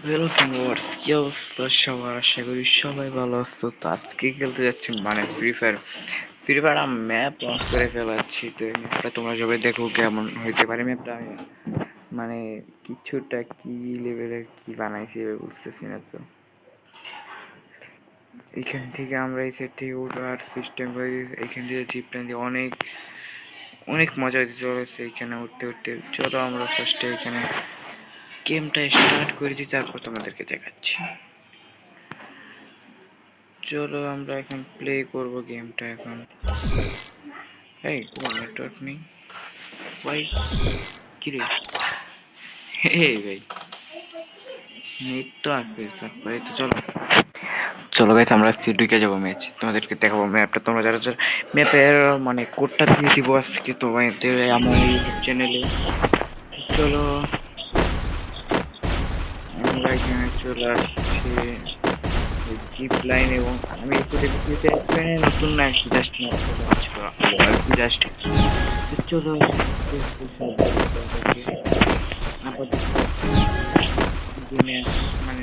Welcome viewers, কি অবস্থা সবার? আশা করি সবাই ভালো আছো। তো আজকে খেলতে যাচ্ছি ফ্রি ফায়ার আমি ম্যাপ লঞ্চ করে ফেলাচ্ছি। তো এই ম্যাপটা তোমরা সবাই দেখো কেমন হইতে পারে। ম্যাপটা আমি মানে কিছুটা কি লেভেলের কি বানাইছি এবার বুঝতেছি না। তো এখান থেকে আমরা এই সেট থেকে ওঠার সিস্টেম করে এখান থেকে জিপ লাইন দিয়ে অনেক অনেক মজা হইতে চলেছে এখানে উঠতে উঠতে। চলো আমরা ফার্স্টে এখানে গেমটা স্টার্ট করে দিই, তারপর তোমাদেরকে দেখাচ্ছি। চলো আমরা এখন প্লে করব গেমটা। এখন এই কোনো নেটওয়ার্ক নেই ভাই, কি রে? এই ভাই, নেট তো আসবে তারপরে তো। চলো চলো গাইস, আমরা ঢুকে যাবো ম্যাচ, তোমাদেরকে দেখাবো ম্যাপটা। তোমরা যারা যারা ম্যাপের মানে কোডটা দিয়ে দিব আজকে তোমাদের আমার ইউটিউব চ্যানেলে। চলো আমরা এখানে চলে আসছি জিপ লাইন, এবং আমি এসে নতুন না জাস্ট জাস্ট চলো আপাতত গেমে মানে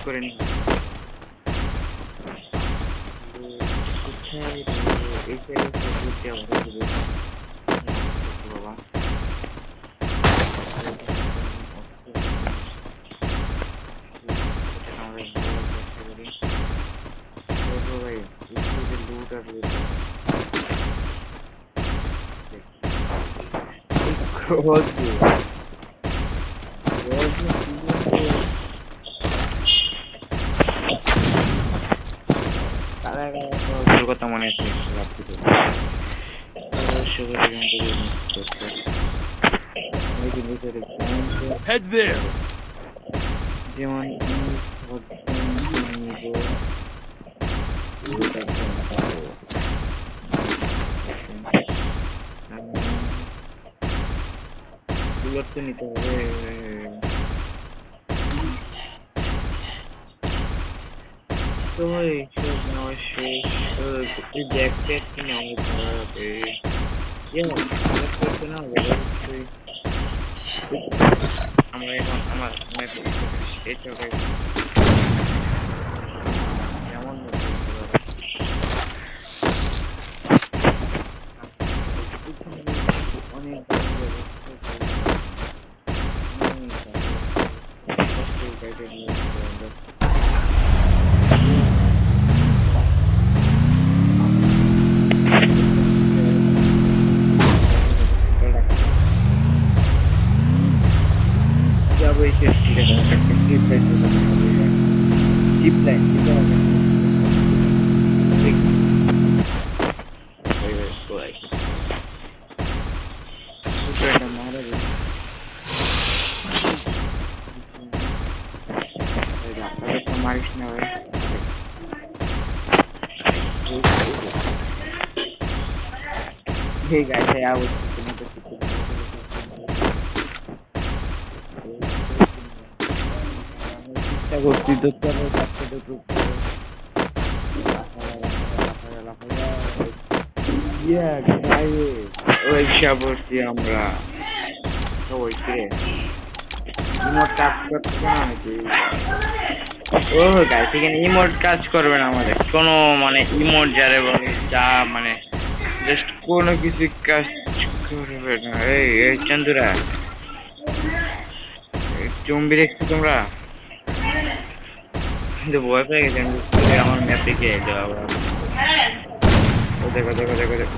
করে নিই। কোথায় এই সাইডে বাবা লুট আর কথা মনে আছে। Head there. যেমন দূরত্ব নিতে হবে। তো এইসব নেওয়া শেষ। এই ব্যাগ ট্যাগ কিনে আমাকে ধরা যাবে। যেমন আমার করতে না হবে অবশ্যই। আমরা এখন আমার এটা কেমন অনেক যাবো এই জিপ লাইন মারিস না ভাই। Hey guys, hey, I was চেষ্টা করছি তো চলো বাচ্চাদের গ্রুপ ওই সাবরছি আমরা ওই ইমোট কাজ করছে না নাকি? ও গাইস, এখানে ইমোট কাজ করবে না আমাদের কোনো, মানে ইমোট যারে বলে যা মানে জাস্ট কোনো কিছু কাজ করবে না। এই এই চান্দুরা জম্বি দেখছো তোমরা? কিন্তু ভয় পেয়ে গেছে আমি, আমার ম্যাপ দেখে আবার ও দেখো দেখো দেখো দেখো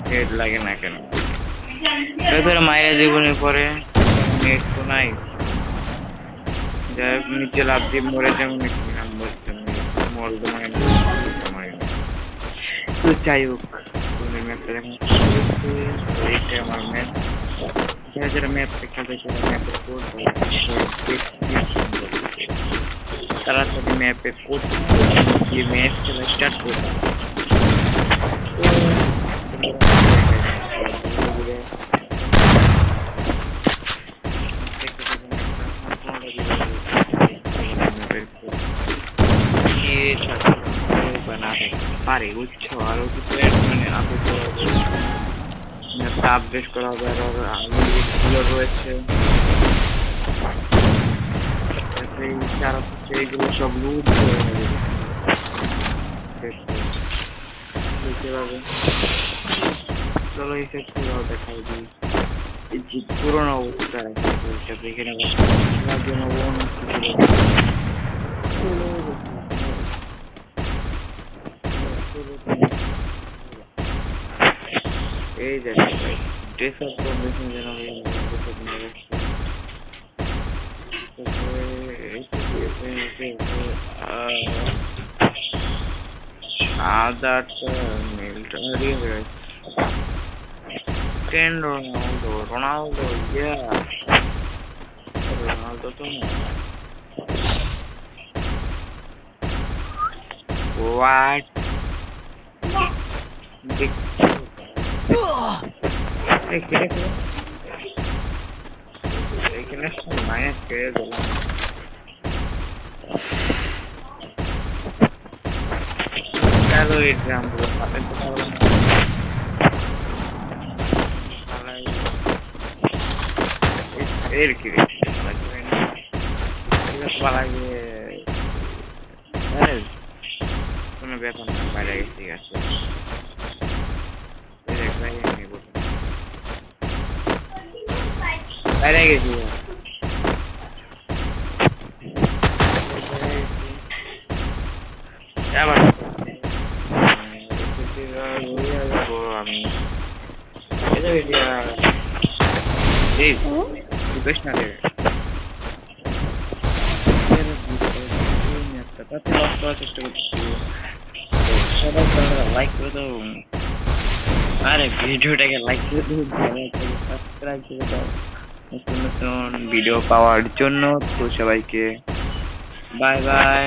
হেড লাগে না কেন? তারপরে মায়ের জীবনের পরে নেট তো নাই, যাই হোক নিচে লাভ দিয়ে মরে যেমন নাম বলতে মরবো মানে তো যাই হোক ম্যাপটা দেখুন। এইটা আমার ম্যাপ, যারা যারা ম্যাপ খেলতে চায় ম্যাপের কোড তাড়াতাড়ি ম্যাপের কোড দিয়ে ম্যাচ খেলা স্টার্ট করবে। পারে বুঝছো, আরো কিছু মানে আরো আপডেট করা হবে আর গুলো রয়েছে এই চারা হচ্ছে এইগুলো সব লুট হয়ে যাবে দেখতে পাবে চলো এই সেট গুলো দেখাই দিই এই যে পুরোনো অবস্থা রাখা এখানে জন্য এই দেখো ভাই ড্রেস আপ কন্ডিশন যেন আদার মিলিটারি কেন রোনাল্ডো রোনাল্ডো ইয়া রোনাল্ডো তো হোয়াট এখানে মাইনাস করে দিলাম চলো এই ড্রামগুলো পাতে তো এর কি পালাইয়ে কোনো ব্যাপার না বাইরে গেছে ঠিক আছে বাইরে গেছি আবার আমি এই বেশ না রে তাতে লস করার চেষ্টা করছি সবাই লাইক করে দাও আরে ভিডিওটাকে লাইক করে দাও সাবস্ক্রাইব করে দাও নতুন নতুন ভিডিও পাওয়ার জন্য তো সবাইকে বাই বাই